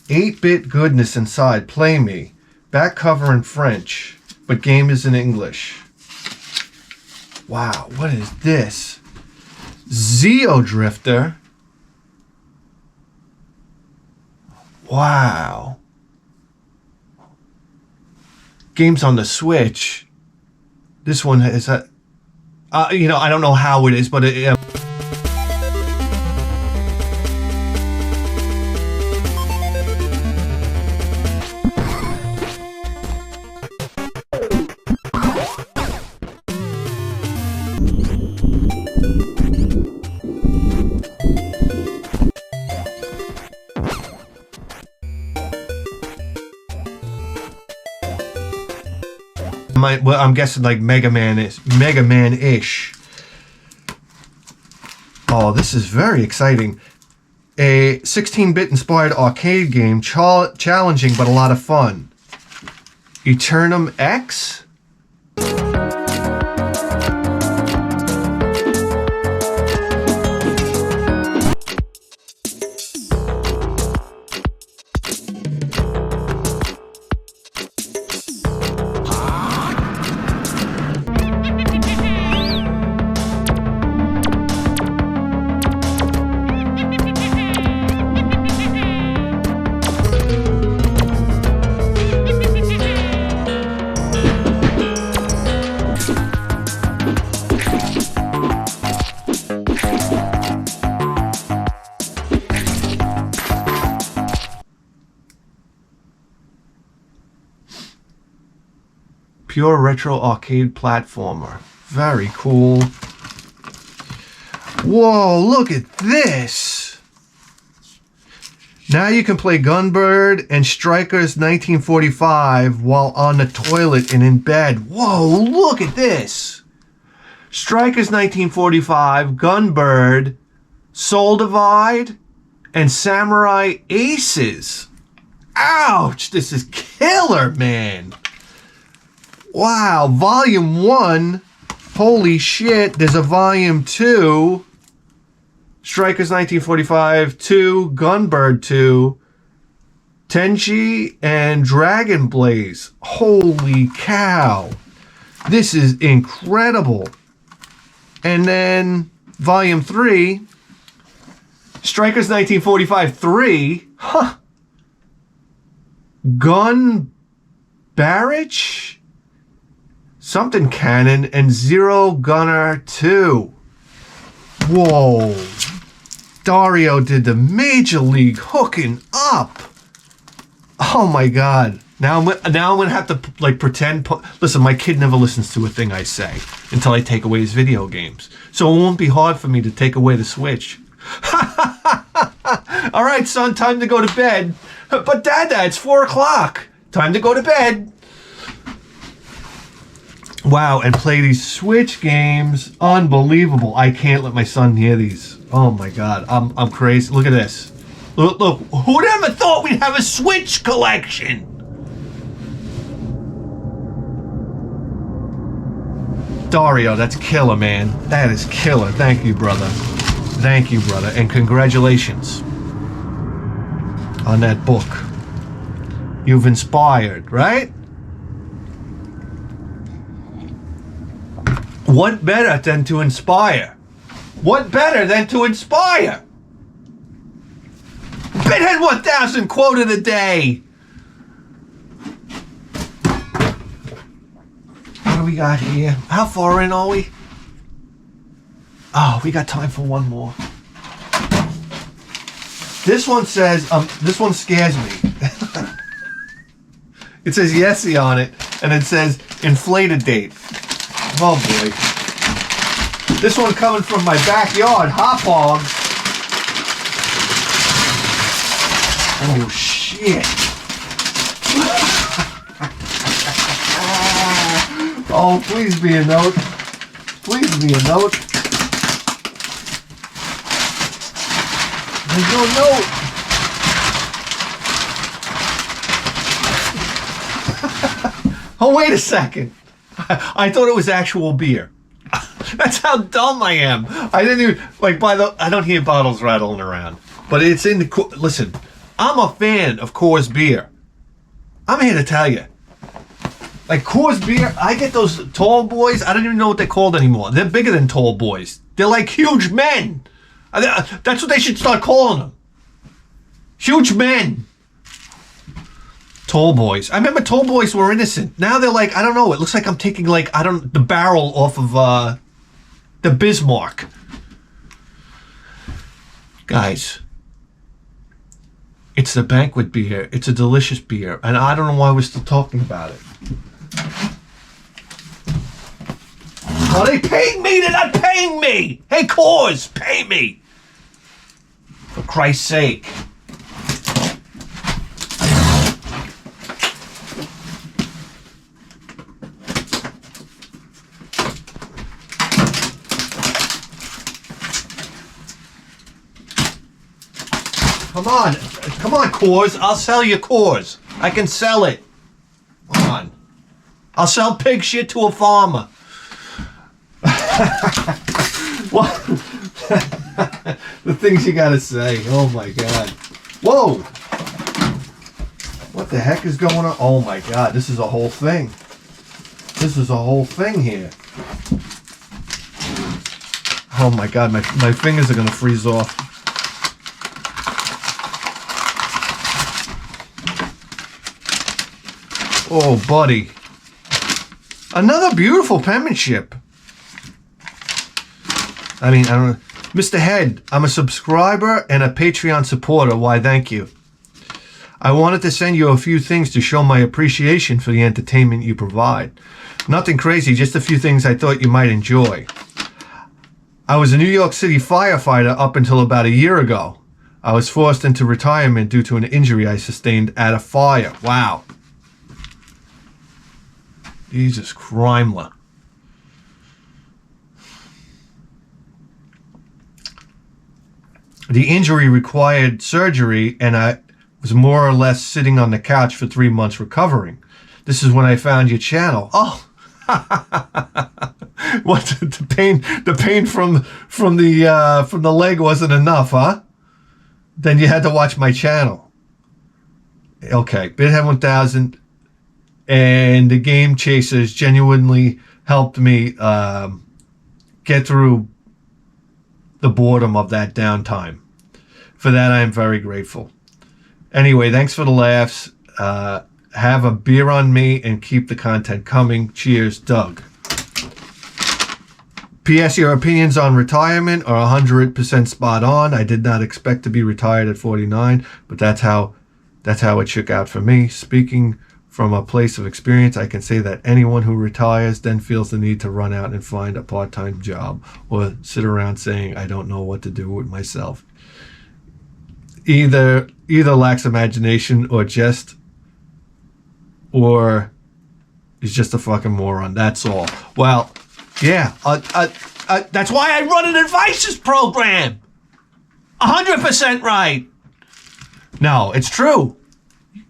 8-bit goodness inside. Play me. Back cover in French, but game is in English. Wow, what is this? Zeo Drifter. Wow. Games on the Switch. This one is a, I don't know how it is, but it. Well, I'm guessing like Mega Man-ish. Oh, this is very exciting. A 16-bit inspired arcade game, challenging but a lot of fun. Eternum X? Pure retro arcade platformer. Very cool. Whoa, look at this. Now you can play Gunbird and Strikers 1945 while on the toilet and in bed. Whoa, look at this. Strikers 1945, Gunbird, Soul Divide, and Samurai Aces. Ouch, this is killer, man. Wow, Volume 1. Holy shit, there's a Volume 2. Strikers 1945 2, Gunbird 2, Tenchi, and Dragon Blaze. Holy cow. This is incredible. And then Volume 3, Strikers 1945 3. Huh. Gun Barrage? Something Cannon, and Zero Gunner 2. Whoa. Dario did the major league hooking up. Oh my God. Now I'm gonna have to like pretend. Listen, my kid never listens to a thing I say until I take away his video games. So it won't be hard for me to take away the Switch. All right, son, time to go to bed. But Dada, it's 4 o'clock. Time to go to bed. Wow, and play these Switch games. Unbelievable. I can't let my son hear these. Oh my God, I'm crazy. Look at this. Look, who'd ever thought we'd have a Switch collection? Dario, that's killer, man. That is killer. Thank you, brother. Thank you, brother. And congratulations on that book. You've inspired, right? What better than to inspire? What better than to inspire? Pinhead 1000 quote of the day. What do we got here? How far in are we? Oh, we got time for one more. This one says, this one scares me. It says Yessie on it, and it says inflated date. Oh boy. This one coming from my backyard, hot dogs. Oh shit. Oh, please be a note. Please be a note. There's no note. Oh, wait a second. I thought it was actual beer. That's how dumb I am. I didn't even, like, I don't hear bottles rattling around. But it's in the, listen, I'm a fan of Coors beer. I'm here to tell you. Like Coors beer, I get those tall boys. I don't even know what they're called anymore. They're bigger than tall boys. They're like huge men. That's what they should start calling them. Huge men. Tall boys. I remember tall boys were innocent. Now they're like, I don't know. It looks like I'm taking like, the barrel off of the Bismarck. Guys, it's the banquet beer. It's a delicious beer. And I don't know why we're still talking about it. Are they paying me? They're not paying me. Hey, Coors, pay me. For Christ's sake. Come on, Coors. I'll sell you Coors. I can sell it. Come on. I'll sell pig shit to a farmer. What? The things you gotta say. Oh my God. Whoa. What the heck is going on? Oh my God. This is a whole thing. This is a whole thing here. Oh my God. My fingers are gonna freeze off. Oh, buddy. Another beautiful penmanship. I mean, I don't know. Mr. Head, I'm a subscriber and a Patreon supporter. Why, thank you. I wanted to send you a few things to show my appreciation for the entertainment you provide. Nothing crazy, just a few things I thought you might enjoy. I was a New York City firefighter up until about a year ago. I was forced into retirement due to an injury I sustained at a fire. Wow. Jesus Crimler. The injury required surgery, and I was more or less sitting on the couch for 3 months recovering. This is when I found your channel. Oh, what the pain from the leg wasn't enough, huh? Then you had to watch my channel. Okay, Bithead 1000 and the Game Chasers genuinely helped me get through the boredom of that downtime. For that, I am very grateful. Anyway, thanks for the laughs. Have a beer on me and keep the content coming. Cheers, Doug. P.S. Your opinions on retirement are 100% spot on. I did not expect to be retired at 49, but that's how it shook out for me. Speaking from a place of experience, I can say that anyone who retires then feels the need to run out and find a part-time job or sit around saying, I don't know what to do with myself. Either lacks imagination or is just a fucking moron. That's all. Well, yeah, that's why I run an advices program. 100% right. No, it's true.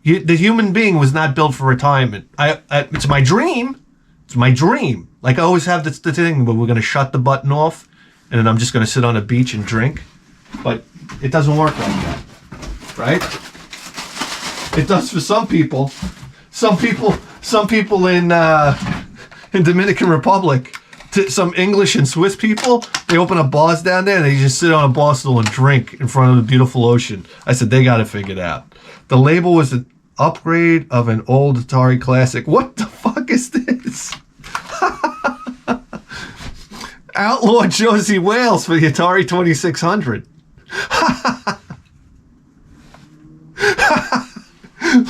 The human being was not built for retirement. It's my dream. It's my dream. Like I always have the thing where we're going to shut the button off and then I'm just going to sit on a beach and drink. But it doesn't work like that. Right? It does for some people. Some people in Dominican Republic, some English and Swiss people, they open up bars down there and they just sit on a bar stool and drink in front of the beautiful ocean. I said, they got it figured out. The label was an upgrade of an old Atari classic. What the fuck is this? Outlaw Josie Wales for the Atari 2600.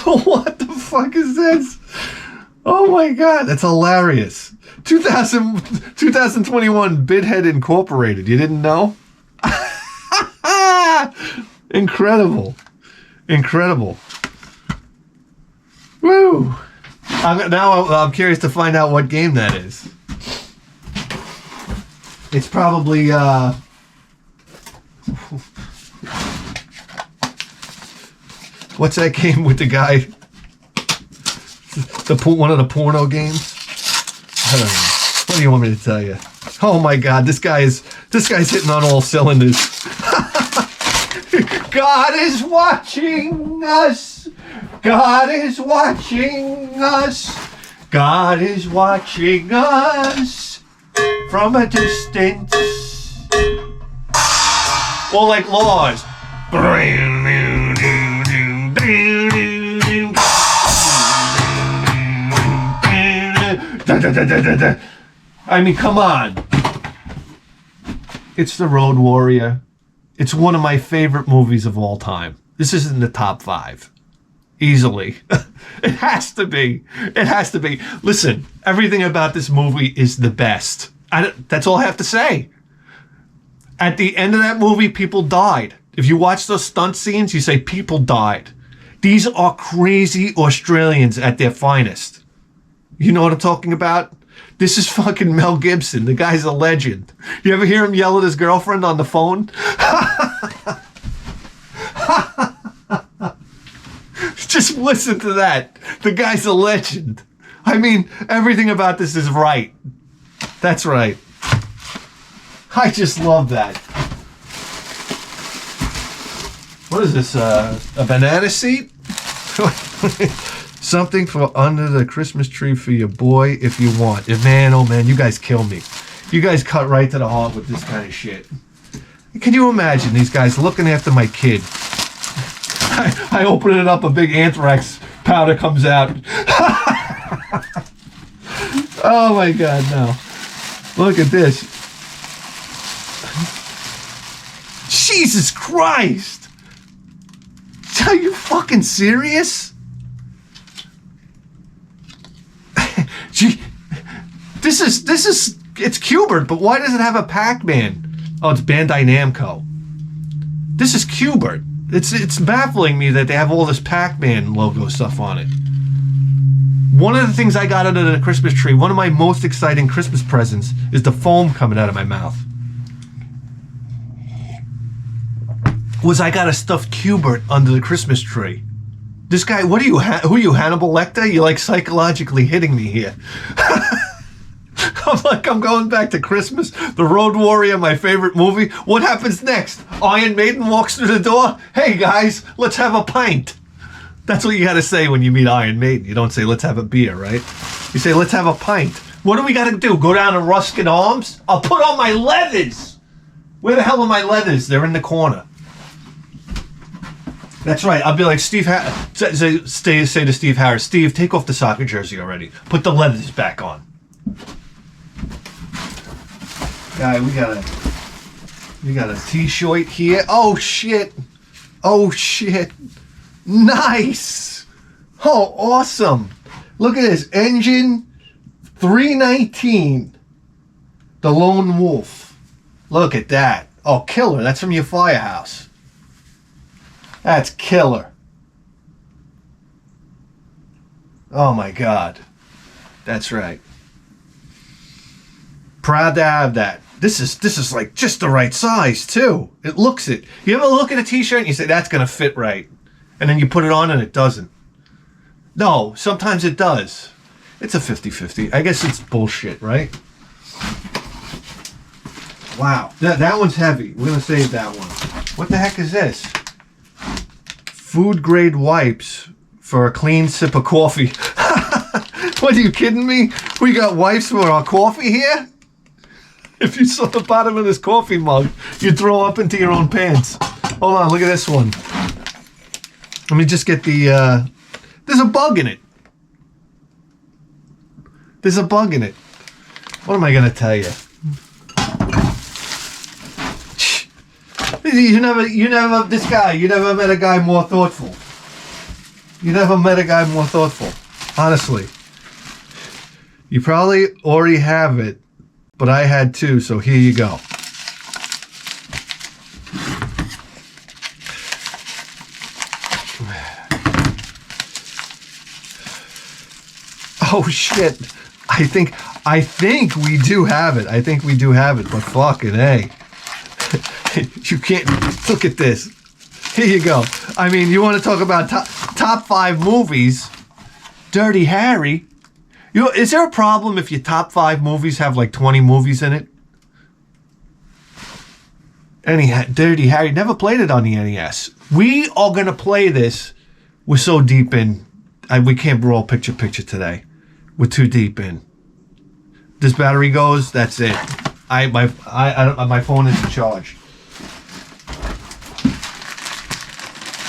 What the fuck is this? Oh my god, that's hilarious. 2021 Bidhead Incorporated. You didn't know? Incredible. Woo. I'm curious to find out what game that is. It's probably what's that game with the guy? One of the porno games? I don't know. What do you want me to tell you? Oh my god, this guy's hitting on all cylinders. God is watching us. God is watching us. God is watching us from a distance. Well, like laws. I mean, come on. It's The Road Warrior. It's one of my favorite movies of all time. This is in the top 5. Easily. It has to be. It has to be. Listen, everything about this movie is the best. That's all I have to say. At the end of that movie, people died. If you watch those stunt scenes, you say people died. These are crazy Australians at their finest. You know what I'm talking about? This is fucking Mel Gibson. The guy's a legend. You ever hear him yell at his girlfriend on the phone? Just listen to that. The guy's a legend. I mean, everything about this is right. That's right. I just love that. What is this? A banana seat? Something for under the Christmas tree for your boy if you want. Man, oh man, you guys kill me. You guys cut right to the heart with this kind of shit. Can you imagine these guys looking after my kid? I open it up, a big anthrax powder comes out. Oh my god, no. Look at this. Jesus Christ! Are you fucking serious? Gee, this is it's Qbert, but why does it have a Pac-Man? Oh, it's Bandai Namco. This is Qbert. It's baffling me that they have all this Pac-Man logo stuff on it. One of the things I got under the Christmas tree, one of my most exciting Christmas presents, is the foam coming out of my mouth. I got a stuffed Qbert under the Christmas tree. This guy, who are you, Hannibal Lecter? You're like psychologically hitting me here. I'm going back to Christmas. The Road Warrior, my favorite movie. What happens next? Iron Maiden walks through the door. Hey guys, let's have a pint. That's what you gotta say when you meet Iron Maiden. You don't say, let's have a beer, right? You say, let's have a pint. What do we gotta do? Go down to Ruskin Arms? I'll put on my leathers. Where the hell are my leathers? They're in the corner. That's right. I'll be like say to Steve Harris, Steve, take off the soccer jersey already. Put the leathers back on. Guy, we got a t-shirt here. Oh shit. Oh shit. Nice. Oh, awesome. Look at this. Engine 319. The Lone Wolf. Look at that. Oh, killer. That's from your firehouse. That's killer. Oh my God. That's right. Proud to have that. This is like just the right size too. It looks it. You ever look at a t-shirt and you say that's gonna fit right, and then you put it on and it doesn't. No, sometimes it does. It's a 50-50. I guess it's bullshit, right? Wow, that one's heavy. We're gonna save that one. What the heck is this? Food grade wipes for a clean sip of coffee. What, are you kidding me? We got wipes for our coffee here? If you saw the bottom of this coffee mug, you'd throw up into your own pants. Hold on, look at this one. Let me just get the, there's a bug in it. There's a bug in it. What am I gonna tell you? You never, this guy, you never met a guy more thoughtful. You never met a guy more thoughtful. Honestly. You probably already have it, but I had too, so here you go. Oh shit. I think we do have it. I think we do have it, but fucking A. You can't look at this. Here you go. I mean, you want to talk about top 5 movies? Dirty Harry. You know, is there a problem if your top 5 movies have like 20 movies in it? Dirty Harry, never played it on the NES. We are gonna play this. We're so deep in. We can't roll picture today. We're too deep in. This battery goes. That's it. My phone is in charge.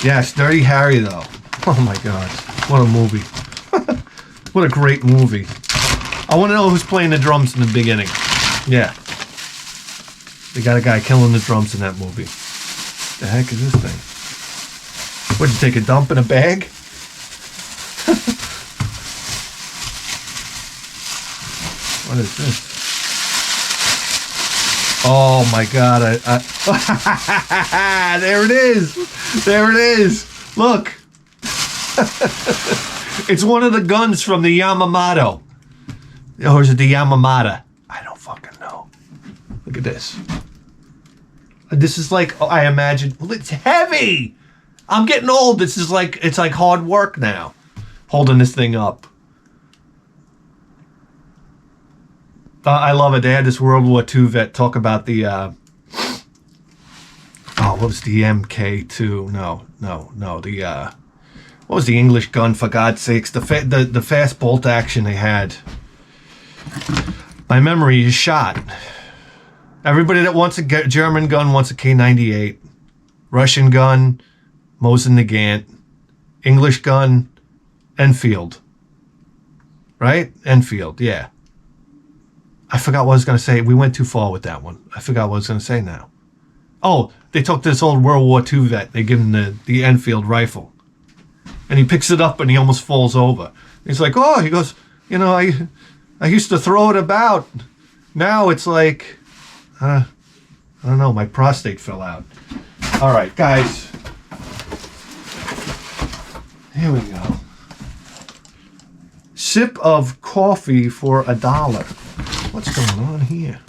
Yes, Dirty Harry though. Oh my God, what a movie. What a great movie. I want to know who's playing the drums in the beginning. Yeah. They got a guy killing the drums in that movie. The heck is this thing? What'd you take, a dump in a bag? What is this? Oh my God, there it is. There it is. Look. It's one of the guns from the Yamamoto. Or is it the Yamamata? I don't fucking know. Look at this. This is like, I imagine, well, it's heavy. I'm getting old. This is like, it's like hard work now, holding this thing up. I love it. They had this World War II vet talk about the, what was the MK2? No, the, what was the English gun, for God's sakes? The fast bolt action they had. My memory is shot. Everybody that wants a German gun wants a K98. Russian gun, Mosin Nagant. English gun, Enfield. Right? Enfield, yeah. I forgot what I was going to say. We went too far with that one. I forgot what I was going to say now. Oh, they took this old World War II vet. They give him the Enfield rifle. And he picks it up and he almost falls over. He's like, oh, he goes, you know, I used to throw it about. Now it's like, I don't know, my prostate fell out. All right, guys. Here we go. Sip of coffee for $1. What's going on here?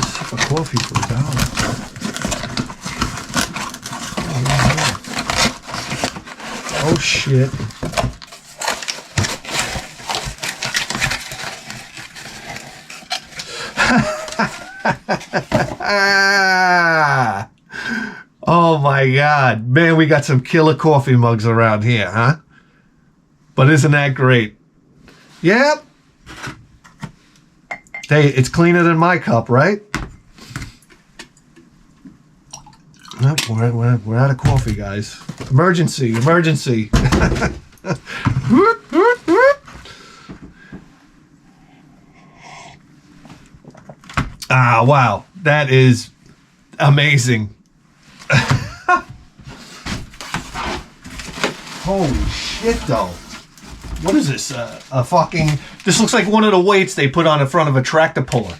Sip of coffee for $1. Oh shit. Oh my God. Man, we got some killer coffee mugs around here, huh? But isn't that great? Yep. Hey, it's cleaner than my cup, right? Nope, we're out of coffee, guys. Emergency. wow. That is amazing. Holy shit, though. What is this? A fucking... This looks like one of the weights they put on the front of a tractor puller.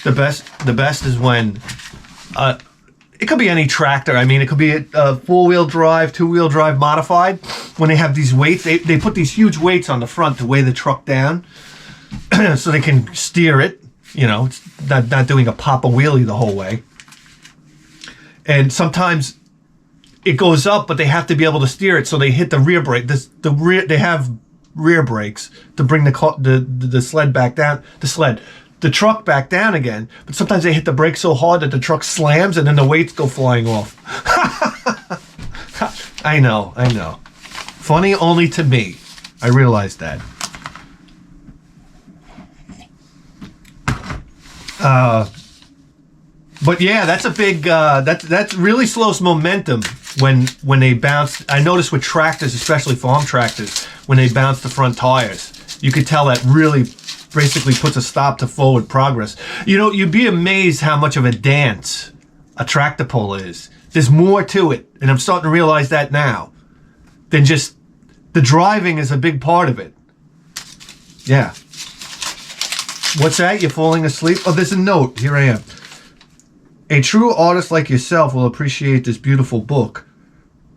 The best is when... it could be any tractor. I mean, it could be a four-wheel drive, two-wheel drive modified. When they have these weights, they put these huge weights on the front to weigh the truck down so they can steer it. You know, it's not doing a pop a wheelie the whole way. And sometimes it goes up, but they have to be able to steer it, so they hit the rear brake. They have rear brakes to bring the sled back down. The truck back down again, but sometimes they hit the brake so hard that the truck slams and then the weights go flying off. I know. Funny only to me. I realize that. But yeah, that's a big. That really slows momentum when they bounce. I notice with tractors, especially farm tractors, when they bounce the front tires, you could tell that really basically puts a stop to forward progress. You know, you'd be amazed how much of a dance a tractor pull is. There's more to it, and I'm starting to realize that now, than just the driving is a big part of it. Yeah. What's that? You're falling asleep? Oh, there's a note. Here I am. A true artist like yourself will appreciate this beautiful book.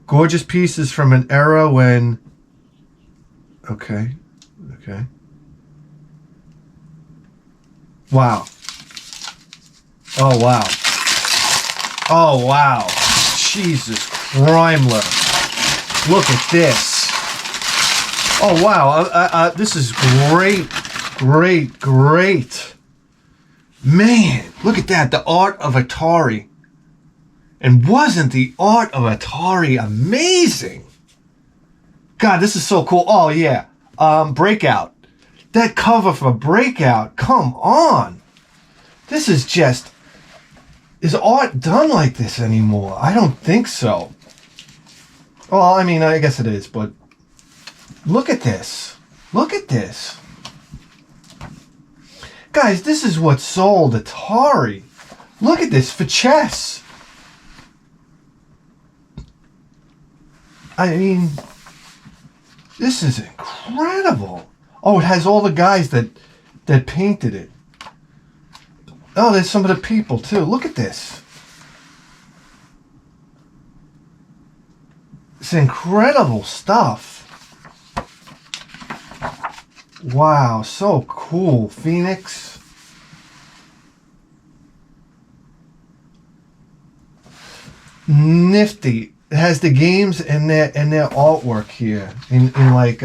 Gorgeous pieces from an era when... Okay. Wow. Oh, wow. Jesus Crimler. Look at this. Oh, wow. This is great. Man, look at that. The art of Atari. And wasn't the art of Atari amazing? God, this is so cool. Oh, yeah. Breakout. That cover for Breakout. Come on. This is just... Is art done like this anymore? I don't think so. Well, I mean, I guess it is, but... Look at this. Guys, this is what sold Atari. Look at this for chess. I mean, this is incredible. Oh, it has all the guys that painted it. Oh, there's some of the people too. Look at this. It's incredible stuff. Wow, so cool. Phoenix. Nifty. It has the games and their artwork here. In like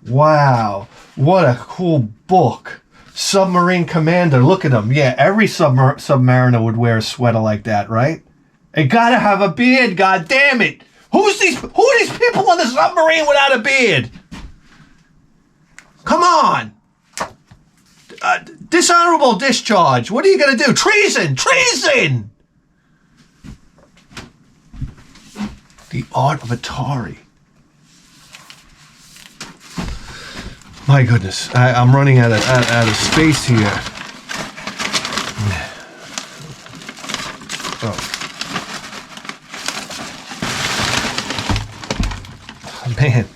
wow. What a cool book. Submarine Commander. Look at them. Yeah, every submariner would wear a sweater like that, right? They gotta have a beard, god damn it. Who are these people on the submarine without a beard? Come on! Dishonorable discharge. What are you going to do? Treason! The art of Atari. My goodness, I'm running out of space here. Oh, man,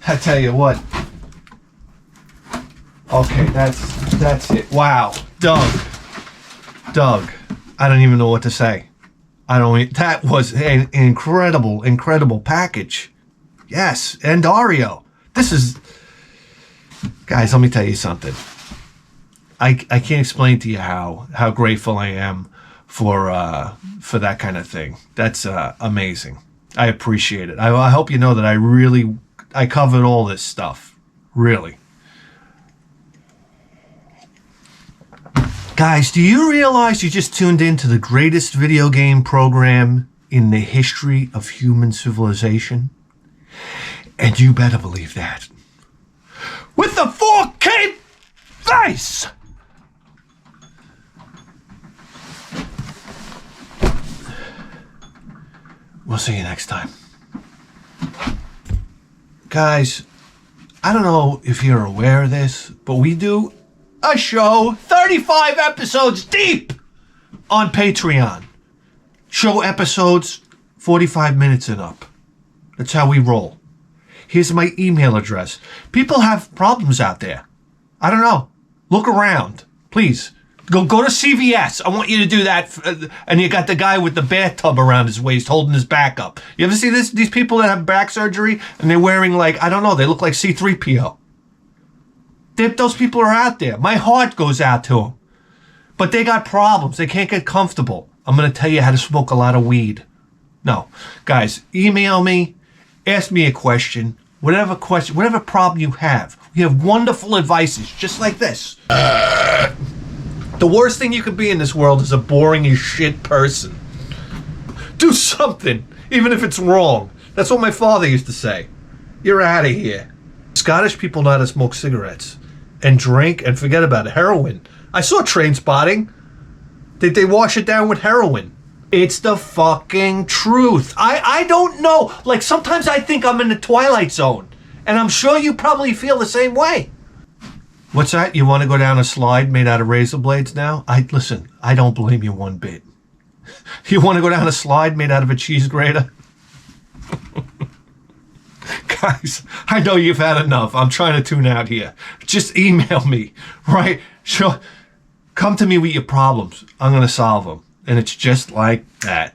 I tell you what. Okay, that's it. Wow, Doug, I don't even know what to say. That was an incredible package. Yes, and Dario. This is, guys, let me tell you something. I can't explain to you how grateful I am for that kind of thing. That's amazing. I appreciate it. I hope you know that I covered all this stuff. Really. Guys, do you realize you just tuned in to the greatest video game program in the history of human civilization? And you better believe that. With the 4K face! We'll see you next time. Guys, I don't know if you're aware of this, but we do a show 30 35 episodes deep on Patreon. Show episodes 45 minutes and up. That's how we roll. Here's my email address. People have problems out there. I don't know. Look around. Please. Go to CVS. I want you to do that. And you got the guy with the bathtub around his waist holding his back up. You ever see this? These people that have back surgery and they're wearing like, I don't know, they look like C-3PO. Those people are out there. My heart goes out to them. But they got problems. They can't get comfortable. I'm going to tell you how to smoke a lot of weed. No. Guys, email me. Ask me a question. Whatever problem you have. We have wonderful advices just like this. The worst thing you could be in this world is a boring as shit person. Do something, even if it's wrong. That's what my father used to say. You're out of here. Scottish people know how to smoke cigarettes and drink and forget about it. Heroin. I saw Train Spotting. They wash it down with heroin. It's the fucking truth. I don't know. Like, sometimes I think I'm in the Twilight Zone. And I'm sure you probably feel the same way. What's that? You want to go down a slide made out of razor blades now? Listen, I don't blame you one bit. You want to go down a slide made out of a cheese grater? Guys, I know you've had enough. I'm trying to tune out here. Just email me, right? Sure. Come to me with your problems. I'm going to solve them. And it's just like that.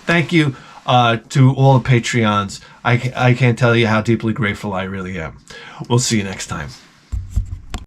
Thank you to all the Patreons. I can't tell you how deeply grateful I really am. We'll see you next time.